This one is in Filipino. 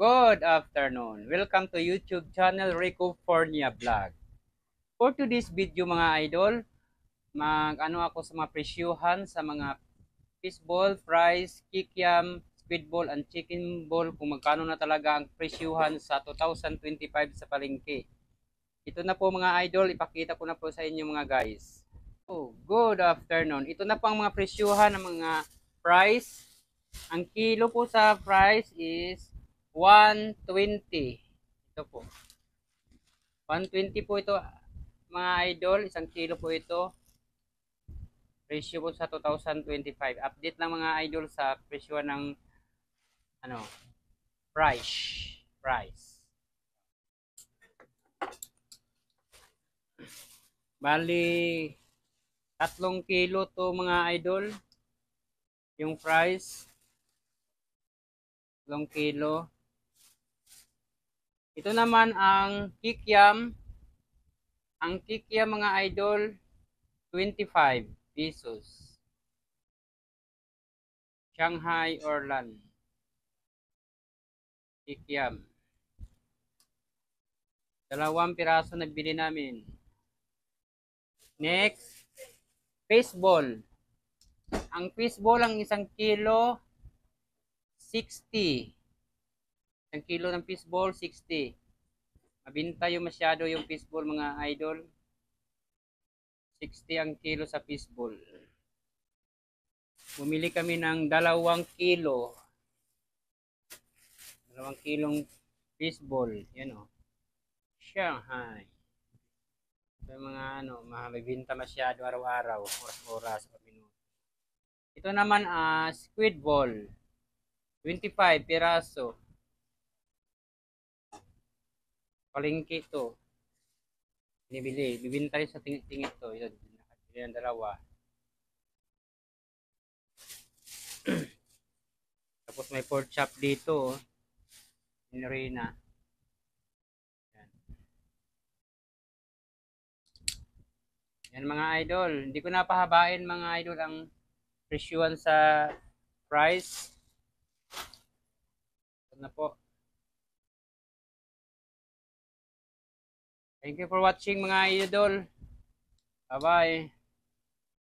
Good afternoon. Welcome to YouTube channel Rico Fornia Vlog. For today's video mga idol, mag-ano ako sa mga presyuhan sa mga fishball, fries, kikiam, squid ball, and chicken ball kung magkano na talaga ang presyuhan sa 2025 sa palengke. Ito na po mga idol, ipakita ko na po sa inyo mga guys. Good afternoon. Ito na po ang mga presyuhan ng mga fries. Ang kilo po sa fries is 120. Ito po. 120 po ito mga idol. Isang kilo po ito. Presyo po sa 2025. Update lang mga idol sa presyo ng price. Bali 3 kilo to mga idol. Yung price 3 kilo. Ito naman ang kikiam. Ang kikiam mga idol, 25 pesos. Shanghai Orlan. Kikiam. 2 piraso nagbili namin. Next, fishball. Ang fishball, ang 1 kilo, 60. 1 kilo ng fishball, 60. Mabinta yung masyado yung fishball mga idol. 60 ang kilo sa fishball. Bumili kami ng 2 kilo. 2 kilong fishball. Yan o. Shanghai. Ito yung mga mabibinta masyado araw-araw. Oras-oras. Ito naman squid ball. 25 piraso. Palengke ito. Binibili. Bibinta rin sa tingit-tingit to. Yun. Nakabili ng 2. Tapos may pork chop dito. Inarena. Yan mga idol. Hindi ko napahabain mga idol ang presyuhan sa price. Ito na po. Thank you for watching mga idol. Bye-bye.